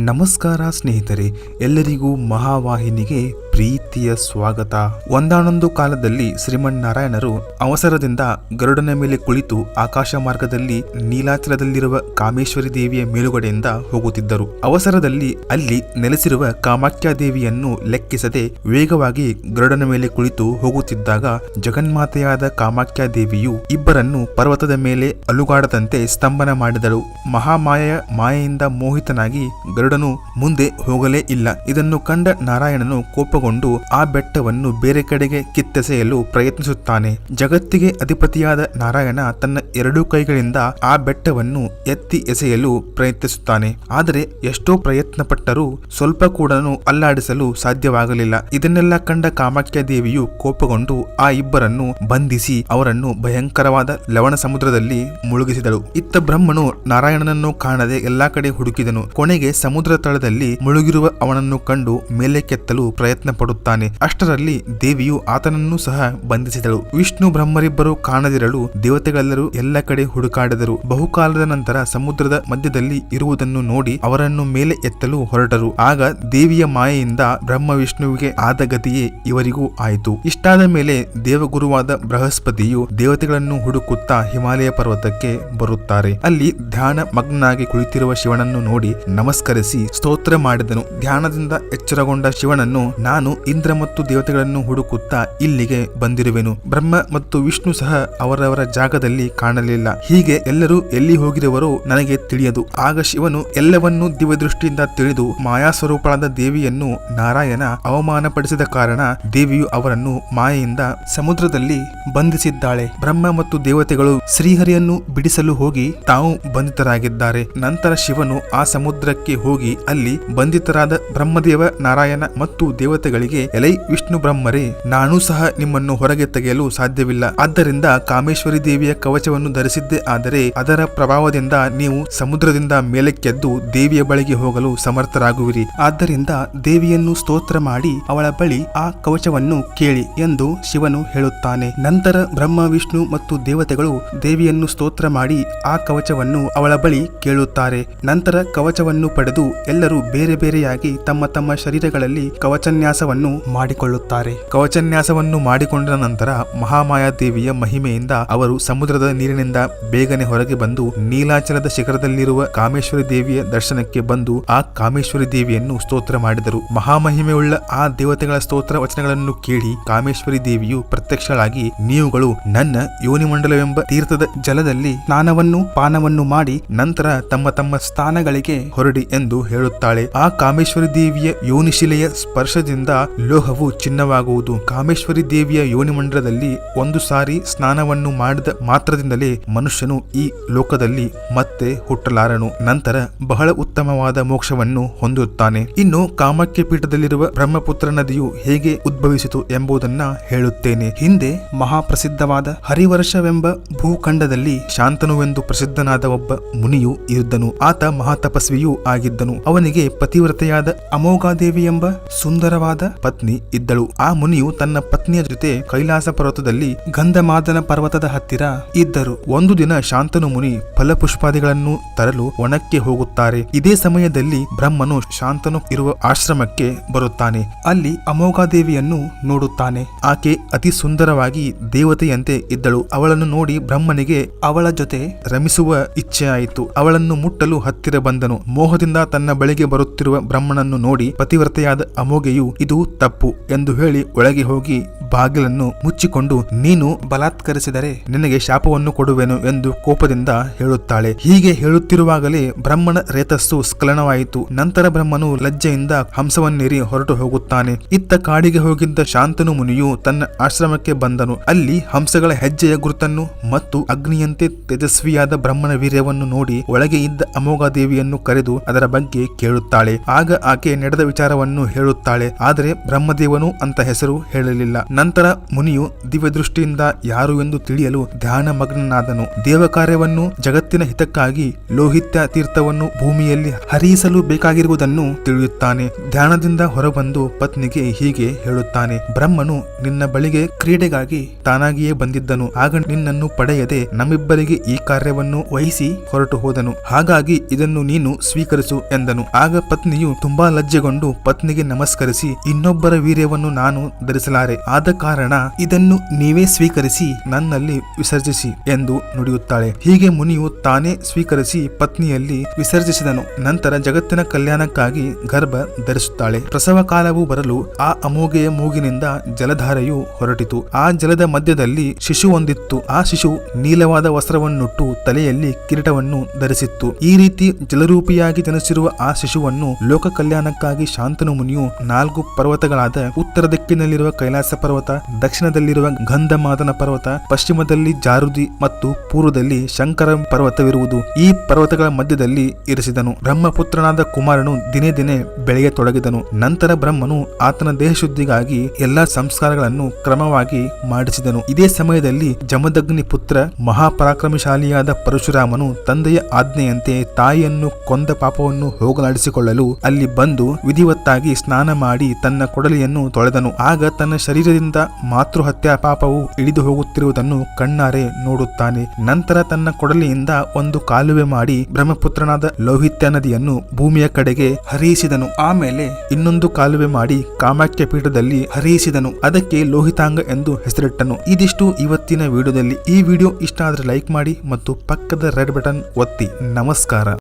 ನಮಸ್ಕಾರ ಸ್ನೇಹಿತರೆ, ಎಲ್ಲರಿಗೂ ಮಹಾವಾಹಿನಿಗೆ ಪ್ರೀತಿಯ ಸ್ವಾಗತ. ಒಂದಾನೊಂದು ಕಾಲದಲ್ಲಿ ಶ್ರೀಮನ್ನಾರಾಯಣರು ಅವಸರದಿಂದ ಗರುಡನ ಮೇಲೆ ಕುಳಿತು ಆಕಾಶ ಮಾರ್ಗದಲ್ಲಿ ನೀಲಾಚಲದಲ್ಲಿರುವ ಕಾಮೇಶ್ವರಿ ದೇವಿಯ ಮೇಲುಗಡೆಯಿಂದ ಹೋಗುತ್ತಿದ್ದರು. ಅವಸರದಲ್ಲಿ ಅಲ್ಲಿ ನೆಲೆಸಿರುವ ಕಾಮಾಖ್ಯಾ ದೇವಿಯನ್ನು ಲೆಕ್ಕಿಸದೆ ವೇಗವಾಗಿ ಗರುಡನ ಮೇಲೆ ಕುಳಿತು ಹೋಗುತ್ತಿದ್ದಾಗ ಜಗನ್ಮಾತೆಯಾದ ಕಾಮಾಖ್ಯಾ ದೇವಿಯು ಇಬ್ಬರನ್ನು ಪರ್ವತದ ಮೇಲೆ ಅಲುಗಾಡದಂತೆ ಸ್ತಂಭನ ಮಾಡಿದಳು. ಮಾಯೆಯಿಂದ ಮೋಹಿತನಾಗಿ ಗರುಡನು ಮುಂದೆ ಹೋಗಲೇ ಇಲ್ಲ. ಇದನ್ನು ಕಂಡ ನಾರಾಯಣನು ಕೋಪಗೊಂಡು ಆ ಬೆಟ್ಟವನ್ನು ಬೇರೆ ಕಡೆಗೆ ಕಿತ್ತೆಸೆಯಲು ಪ್ರಯತ್ನಿಸುತ್ತಾನೆ. ಜಗತ್ತಿಗೆ ಅಧಿಪತಿಯಾದ ನಾರಾಯಣ ತನ್ನ ಎರಡೂ ಕೈಗಳಿಂದ ಆ ಬೆಟ್ಟವನ್ನು ಎತ್ತಿ ಎಸೆಯಲು ಪ್ರಯತ್ನಿಸುತ್ತಾನೆ. ಆದರೆ ಎಷ್ಟೋ ಪ್ರಯತ್ನ ಪಟ್ಟರೂ ಸ್ವಲ್ಪ ಕೂಡ ಅಲ್ಲಾಡಿಸಲು ಸಾಧ್ಯವಾಗಲಿಲ್ಲ. ಇದನ್ನೆಲ್ಲ ಕಂಡ ಕಾಮಾಖ್ಯಾ ದೇವಿಯು ಕೋಪಗೊಂಡು ಆ ಇಬ್ಬರನ್ನು ಬಂಧಿಸಿ ಅವರನ್ನು ಭಯಂಕರವಾದ ಲವಣ ಸಮುದ್ರದಲ್ಲಿ ಮುಳುಗಿಸಿದಳು. ಇತ್ತ ಬ್ರಹ್ಮನು ನಾರಾಯಣನನ್ನು ಕಾಣದೆ ಎಲ್ಲಾ ಕಡೆ ಹುಡುಕಿದನು. ಕೊನೆಗೆ ಸಮುದ್ರ ತಳದಲ್ಲಿ ಮುಳುಗಿರುವ ಅವನನ್ನು ಕಂಡು ಮೇಲೆ ಕೆತ್ತಲು ಪ್ರಯತ್ನ ಪಡುತ್ತಾನೆ. ಅಷ್ಟರಲ್ಲಿ ದೇವಿಯು ಆತನನ್ನು ಸಹ ಬಂಧಿಸಿದಳು. ವಿಷ್ಣು ಬ್ರಹ್ಮರಿಬ್ಬರು ಕಾಣದಿರಲು ದೇವತೆಗಳೆಲ್ಲರೂ ಎಲ್ಲ ಕಡೆ ಹುಡುಕಾಡಿದರು. ಬಹುಕಾಲದ ನಂತರ ಸಮುದ್ರದ ಮಧ್ಯದಲ್ಲಿ ಇರುವುದನ್ನು ನೋಡಿ ಅವರನ್ನು ಮೇಲೆ ಎತ್ತಲು ಹೊರಟರು. ಆಗ ದೇವಿಯ ಮಾಯೆಯಿಂದ ಬ್ರಹ್ಮ ವಿಷ್ಣುವಿಗೆ ಆದ ಗತಿಯೇ ಇವರಿಗೂ ಆಯಿತು. ಇಷ್ಟಾದ ಮೇಲೆ ದೇವಗುರುವಾದ ಬೃಹಸ್ಪತಿಯು ದೇವತೆಗಳನ್ನು ಹುಡುಕುತ್ತಾ ಹಿಮಾಲಯ ಪರ್ವತಕ್ಕೆ ಬರುತ್ತಾರೆ. ಅಲ್ಲಿ ಧ್ಯಾನ ಮಗ್ನಾಗಿ ಕುಳಿತಿರುವ ಶಿವನನ್ನು ನೋಡಿ ನಮಸ್ಕರಿಸಿ ಸ್ತೋತ್ರ ಮಾಡಿದನು. ಧ್ಯಾನದಿಂದ ಎಚ್ಚರಗೊಂಡ ಶಿವನನ್ನು, ನಾನು ಇಂದ್ರ ಮತ್ತು ದೇವತೆಗಳನ್ನು ಹುಡುಕುತ್ತಾ ಇಲ್ಲಿಗೆ ಬಂದಿರುವೆನು. ಬ್ರಹ್ಮ ಮತ್ತು ವಿಷ್ಣು ಸಹ ಅವರವರ ಜಾಗದಲ್ಲಿ ಕಾಣಲಿಲ್ಲ. ಹೀಗೆ ಎಲ್ಲರೂ ಎಲ್ಲಿ ಹೋಗಿರುವರೋ ನನಗೆ ತಿಳಿಯದು. ಆಗ ಶಿವನು ಎಲ್ಲವನ್ನೂ ದಿವ್ಯದೃಷ್ಟಿಯಿಂದ ತಿಳಿದು ಮಾಯಾಸ್ವರೂಪಳಾದ ದೇವಿಯನ್ನು ನಾರಾಯಣ ಅವಮಾನಪಡಿಸಿದ ಕಾರಣ ದೇವಿಯು ಅವರನ್ನು ಮಾಯೆಯಿಂದ ಸಮುದ್ರದಲ್ಲಿ ಬಂಧಿಸಿದ್ದಾಳೆ. ಬ್ರಹ್ಮ ಮತ್ತು ದೇವತೆಗಳು ಶ್ರೀಹರಿಯನ್ನು ಬಿಡಿಸಲು ಹೋಗಿ ತಾವು ಬಂಧಿತರಾಗಿದ್ದಾರೆ. ನಂತರ ಶಿವನು ಆ ಸಮುದ್ರಕ್ಕೆ ಹೋಗಿ ಅಲ್ಲಿ ಬಂಧಿತರಾದ ಬ್ರಹ್ಮದೇವ, ನಾರಾಯಣ ಮತ್ತು ದೇವತೆಗಳಿಗೆ, ಎಲೈ ವಿಷ್ಣು ಬ್ರಹ್ಮರೇ, ನಾನೂ ಸಹ ನಿಮ್ಮನ್ನು ಹೊರಗೆ ತೆಗೆಯಲು ಸಾಧ್ಯವಿಲ್ಲ. ಆದ್ದರಿಂದ ಕಾಮೇಶ್ವರಿ ದೇವಿಯ ಕವಚವನ್ನು ಧರಿಸಿದ್ದೇ ಆದರೆ ಅದರ ಪ್ರಭಾವದಿಂದ ನೀವು ಸಮುದ್ರದಿಂದ ಮೇಲಕ್ಕೆದ್ದು ದೇವಿಯ ಬಳಿಗೆ ಹೋಗಲು ಸಮರ್ಥರಾಗುವಿರಿ. ಆದ್ದರಿಂದ ದೇವಿಯನ್ನು ಸ್ತೋತ್ರ ಮಾಡಿ ಅವಳ ಬಳಿ ಆ ಕವಚವನ್ನು ಕೇಳಿ ಎಂದು ಶಿವನು ಹೇಳುತ್ತಾನೆ. ನಂತರ ಬ್ರಹ್ಮ, ವಿಷ್ಣು ಮತ್ತು ದೇವತೆಗಳು ದೇವಿಯನ್ನು ಸ್ತೋತ್ರ ಮಾಡಿ ಆ ಕವಚವನ್ನು ಅವಳ ಬಳಿ ಕೇಳುತ್ತಾರೆ. ನಂತರ ಕವಚವನ್ನು ಪಡೆದು ಎಲ್ಲರೂ ಬೇರೆ ಬೇರೆಯಾಗಿ ತಮ್ಮ ತಮ್ಮ ಶರೀರಗಳಲ್ಲಿ ಕವಚನ್ಯಾಸವನ್ನು ಮಾಡಿಕೊಳ್ಳುತ್ತಾರೆ. ಕವಚನ್ಯಾಸವನ್ನು ಮಾಡಿಕೊಂಡ ನಂತರ ಮಹಾಮಾಯಾ ದೇವಿಯ ಮಹಿಮೆಯಿಂದ ಅವರು ಸಮುದ್ರದ ನೀರಿನಿಂದ ಬೇಗನೆ ಹೊರಗೆ ಬಂದು ನೀಲಾಚಲದ ಶಿಖರದಲ್ಲಿರುವ ಕಾಮೇಶ್ವರಿ ದೇವಿಯ ದರ್ಶನಕ್ಕೆ ಬಂದು ಆ ಕಾಮೇಶ್ವರಿ ದೇವಿಯನ್ನು ಸ್ತೋತ್ರ ಮಾಡಿದರು. ಮಹಾಮಹಿಮೆಯುಳ್ಳ ಆ ದೇವತೆಗಳ ಸ್ತೋತ್ರ ವಚನಗಳನ್ನು ಕೇಳಿ ಕಾಮೇಶ್ವರಿ ದೇವಿಯು ಪ್ರತ್ಯಕ್ಷಳಾಗಿ, ನೀವುಗಳು ನನ್ನ ಯೋನಿಮಂಡಲವೆಂಬ ತೀರ್ಥದ ಜಲದಲ್ಲಿ ಸ್ನಾನವನ್ನು ಪಾನವನ್ನು ಮಾಡಿ ನಂತರ ತಮ್ಮ ತಮ್ಮ ಸ್ಥಾನಗಳಿಗೆ ಹೊರಡಿ ಎಂದು ಹೇಳುತ್ತಾಳೆ. ಆ ಕಾಮೇಶ್ವರಿ ದೇವಿಯ ಯೋನಿಶಿಲೆಯ ಸ್ಪರ್ಶದಿಂದ ಲೋಹವು ಚಿನ್ನವಾಗುವುದು. ಕಾಮೇಶ್ವರಿ ದೇವಿಯ ಯೋನಿಮಂಡಲದಲ್ಲಿ ಒಂದು ಸಾರಿ ಸ್ನಾನವನ್ನು ಮಾಡಿದ ಮಾತ್ರದಿಂದಲೇ ಮನುಷ್ಯನು ಈ ಲೋಕದಲ್ಲಿ ಮತ್ತೆ ಹುಟ್ಟಲಾರನು. ನಂತರ ಬಹಳ ಉತ್ತಮವಾದ ಮೋಕ್ಷವನ್ನು ಹೊಂದುತ್ತಾನೆ. ಇನ್ನು ಕಾಮಾಖ್ಯ ಪೀಠದಲ್ಲಿರುವ ಬ್ರಹ್ಮಪುತ್ರ ನದಿಯು ಹೇಗೆ ಉದ್ಭವಿಸಿತು ಎಂಬುದನ್ನ ಹೇಳುತ್ತೇನೆ. ಹಿಂದೆ ಮಹಾಪ್ರಸಿದ್ಧವಾದ ಹರಿವರ್ಷವೆಂಬ ಭೂಖಂಡದಲ್ಲಿ ಶಾಂತನುವೆಂದು ಪ್ರಸಿದ್ಧನಾದ ಒಬ್ಬ ಮುನಿಯು ಇದ್ದನು. ಆತ ಮಹಾತಪಸ್ವಿಯೂ ಆಗಿದ್ದನು. ಅವನಿಗೆ ಪತಿವ್ರತೆಯಾದ ಅಮೋಘಾದೇವಿ ಎಂಬ ಸುಂದರವಾದ ಪತ್ನಿ ಇದ್ದಳು. ಆ ಮುನಿಯು ತನ್ನ ಪತ್ನಿಯ ಜೊತೆ ಕೈಲಾಸ ಪರ್ವತದಲ್ಲಿ ಗಂಧಮಾದನ ಪರ್ವತದ ಹತ್ತಿರ ಇದ್ದರು. ಒಂದು ದಿನ ಶಾಂತನು ಮುನಿ ಫಲಪುಷ್ಪಾದಿಗಳನ್ನು ತರಲು ವನಕ್ಕೆ ಹೋಗುತ್ತಾರೆ. ಇದೇ ಸಮಯದಲ್ಲಿ ಬ್ರಹ್ಮನು ಶಾಂತನು ಇರುವ ಆಶ್ರಮಕ್ಕೆ ಬರುತ್ತಾನೆ. ಅಲ್ಲಿ ಅಮೋಘಾದೇವಿಯನ್ನು ನೋಡುತ್ತಾನೆ. ಆಕೆ ಅತಿ ಸುಂದರವಾಗಿ ದೇವತೆಯಂತೆ ಇದ್ದಳು. ಅವಳನ್ನು ನೋಡಿ ಬ್ರಹ್ಮನಿಗೆ ಅವಳ ಜೊತೆ ರಮಿಸುವ ಇಚ್ಛೆ ಆಯಿತು. ಅವಳನ್ನು ಮುಟ್ಟಲು ಹತ್ತಿರ ಬಂದನು. ಮೋಹದಿಂದ ತನ್ನ ಬಳಿಗೆ ಬರುತ್ತಿರುವ ಬ್ರಹ್ಮನನ್ನು ನೋಡಿ ಪತಿವ್ರತೆಯಾದ ಅಮೋಘೆಯು ಇದು ತಪ್ಪು ಎಂದು ಹೇಳಿ ಒಳಗೆ ಹೋಗಿ ಬಾಗಿಲನ್ನು ಮುಚ್ಚಿಕೊಂಡು, ನೀನು ಬಲಾತ್ಕರಿಸಿದರೆ ನಿನಗೆ ಶಾಪವನ್ನು ಕೊಡುವೆನು ಎಂದು ಕೋಪದಿಂದ ಹೇಳುತ್ತಾಳೆ. ಹೀಗೆ ಹೇಳುತ್ತಿರುವಾಗಲೇ ಬ್ರಹ್ಮನ ರೇತಸ್ಸು ಸ್ಖಲನವಾಯಿತು. ನಂತರ ಬ್ರಹ್ಮನು ಲಜ್ಜೆಯಿಂದ ಹಂಸವನ್ನೇರಿ ಹೊರಟು ಹೋಗುತ್ತಾನೆ. ಇತ್ತ ಕಾಡಿಗೆ ಹೋಗಿದ್ದ ಶಾಂತನು ಮುನಿಯು ತನ್ನ ಆಶ್ರಮಕ್ಕೆ ಬಂದನು. ಅಲ್ಲಿ ಹಂಸಗಳ ಹೆಜ್ಜೆಯ ಗುರುತನ್ನು ಮತ್ತು ಅಗ್ನಿಯಂತೆ ತೇಜಸ್ವಿಯಾದ ಬ್ರಹ್ಮನ ವೀರ್ಯವನ್ನು ನೋಡಿ ಒಳಗೆ ಇದ್ದ ಅಮೋಘಾದೇವಿಯನ್ನು ಕರೆದು ಅದರ ಬಗ್ಗೆ ಕೇಳುತ್ತಾಳೆ. ಆಗ ಆಕೆ ನಡೆದ ವಿಚಾರವನ್ನು ಹೇಳುತ್ತಾಳೆ. ಆದರೆ ಆದರೆ ಬ್ರಹ್ಮದೇವನು ಅಂತ ಹೆಸರು ಹೇಳಲಿಲ್ಲ. ನಂತರ ಮುನಿಯು ದಿವ್ಯ ದೃಷ್ಟಿಯಿಂದ ಯಾರು ಎಂದು ತಿಳಿಯಲು ಧ್ಯಾನ ಮಗ್ನನಾದನು. ದೇವ ಕಾರ್ಯವನ್ನು ಜಗತ್ತಿನ ಹಿತಕ್ಕಾಗಿ ಲೋಹಿತ್ಯ ತೀರ್ಥವನ್ನು ಭೂಮಿಯಲ್ಲಿ ಹರಿಸಲು ಬೇಕಾಗಿರುವುದನ್ನು ತಿಳಿಯುತ್ತಾನೆ. ಧ್ಯಾನದಿಂದ ಹೊರಬಂದು ಪತ್ನಿಗೆ ಹೀಗೆ ಹೇಳುತ್ತಾನೆ: ಬ್ರಹ್ಮನು ನಿನ್ನ ಬಳಿಗೆ ಕ್ರೀಡೆಗಾಗಿ ತಾನಾಗಿಯೇ ಬಂದಿದ್ದನು. ಆಗ ನಿನ್ನನ್ನು ಪಡೆಯದೆ ನಮ್ಮಿಬ್ಬರಿಗೆ ಈ ಕಾರ್ಯವನ್ನು ವಹಿಸಿ ಹೊರಟು ಹೋದನು. ಹಾಗಾಗಿ ಇದನ್ನು ನೀನು ಸ್ವೀಕರಿಸು ಎಂದನು. ಆಗ ಪತ್ನಿಯು ತುಂಬಾ ಲಜ್ಜೆಗೊಂಡು ಪತ್ನಿಗೆ ನಮಸ್ಕರಿಸಿ, ಇನ್ನೊಬ್ಬರ ವೀರ್ಯವನ್ನು ನಾನು ಧರಿಸಲಾರೆ, ಆದ ಕಾರಣ ಇದನ್ನು ನೀವೇ ಸ್ವೀಕರಿಸಿ ನನ್ನಲ್ಲಿ ವಿಸರ್ಜಿಸಿ ಎಂದು ನುಡಿಯುತ್ತಾಳೆ. ಹೀಗೆ ಮುನಿಯು ತಾನೇ ಸ್ವೀಕರಿಸಿ ಪತ್ನಿಯಲ್ಲಿ ವಿಸರ್ಜಿಸಿದನು. ನಂತರ ಜಗತ್ತಿನ ಕಲ್ಯಾಣಕ್ಕಾಗಿ ಗರ್ಭ ಧರಿಸುತ್ತಾಳೆ. ಪ್ರಸವ ಕಾಲವು ಬರಲು ಆ ಅಮೋಘೆಯ ಮೂಗಿನಿಂದ ಜಲಧಾರೆಯು ಹೊರಟಿತು. ಆ ಜಲದ ಮಧ್ಯದಲ್ಲಿ ಶಿಶುವೊಂದಿತ್ತು. ಆ ಶಿಶು ನೀಲವಾದ ವಸ್ತ್ರವನ್ನುಟ್ಟು ತಲೆಯಲ್ಲಿ ಕಿರೀಟವನ್ನು ಧರಿಸಿತ್ತು. ಈ ರೀತಿ ಜಲರೂಪಿಯಾಗಿ ಜನಿಸಿರುವ ಆ ಶಿಶುವನ್ನು ಲೋಕ ಕಲ್ಯಾಣಕ್ಕಾಗಿ ಶಾಂತನು ಮುನಿಯು 4 ಪರ್ವತಗಳಾದ ಉತ್ತರ ದಿಕ್ಕಿನಲ್ಲಿರುವ ಕೈಲಾಸ ಪರ್ವತ, ದಕ್ಷಿಣದಲ್ಲಿರುವ ಗಂಧಮಾದನ ಪರ್ವತ, ಪಶ್ಚಿಮದಲ್ಲಿ ಜಾರುದಿ ಮತ್ತು ಪೂರ್ವದಲ್ಲಿ ಶಂಕರ ಪರ್ವತವಿರುವುದು, ಈ ಪರ್ವತಗಳ ಮಧ್ಯದಲ್ಲಿ ಇರಿಸಿದನು. ಬ್ರಹ್ಮಪುತ್ರನಾದ ಕುಮಾರನು ದಿನೇ ದಿನೇ ಬೆಳೆಯತೊಡಗಿದನು. ನಂತರ ಬ್ರಹ್ಮನು ಆತನ ದೇಹ ಶುದ್ಧಿಗಾಗಿ ಎಲ್ಲಾ ಸಂಸ್ಕಾರಗಳನ್ನು ಕ್ರಮವಾಗಿ ಮಾಡಿಸಿದನು. ಇದೇ ಸಮಯದಲ್ಲಿ ಜಮದಗ್ನಿ ಪುತ್ರ ಮಹಾಪರಾಕ್ರಮಶಾಲಿಯಾದ ಪರಶುರಾಮನು ತಂದೆಯ ಆಜ್ಞೆಯಂತೆ ತಾಯಿಯನ್ನು ಕೊಂದ ಪಾಪವನ್ನು ಹೋಗಲಾಡಿಸಿಕೊಳ್ಳಲು ಅಲ್ಲಿ ಬಂದು ವಿಧಿವತ್ತಾಗಿ ಸ್ನಾನ ಮಾಡಿ ತನ್ನ ಕೊಡಲಿಯನ್ನು ತೊಳೆದನು. ಆಗ ತನ್ನ ಶರೀರದಿಂದ ಮಾತೃಹತ್ಯಾ ಪಾಪವು ಇಳಿದು ಹೋಗುತ್ತಿರುವುದನ್ನು ಕಣ್ಣಾರೆ ನೋಡುತ್ತಾನೆ. ನಂತರ ತನ್ನ ಕೊಡಲಿಯಿಂದ ಒಂದು ಕಾಲುವೆ ಮಾಡಿ ಬ್ರಹ್ಮಪುತ್ರನಾದ ಲೋಹಿತ್ಯ ನದಿಯನ್ನು ಭೂಮಿಯ ಕಡೆಗೆ ಹರಿಯಿಸಿದನು. ಆಮೇಲೆ ಇನ್ನೊಂದು ಕಾಲುವೆ ಮಾಡಿ ಕಾಮಾಖ್ಯ ಪೀಠದಲ್ಲಿ ಹರಿಯಿಸಿದನು. ಅದಕ್ಕೆ ಲೋಹಿತಾಂಗ ಎಂದು ಹೆಸರಿಟ್ಟನು. ಇದಿಷ್ಟು ಇವತ್ತಿನ ವಿಡಿಯೋದಲ್ಲಿ. ಈ ವಿಡಿಯೋ ಇಷ್ಟ ಆದ್ರೆ ಲೈಕ್ ಮಾಡಿ ಮತ್ತು ಪಕ್ಕದ ರೆಡ್ ಬಟನ್ ಒತ್ತಿ. ನಮಸ್ಕಾರ.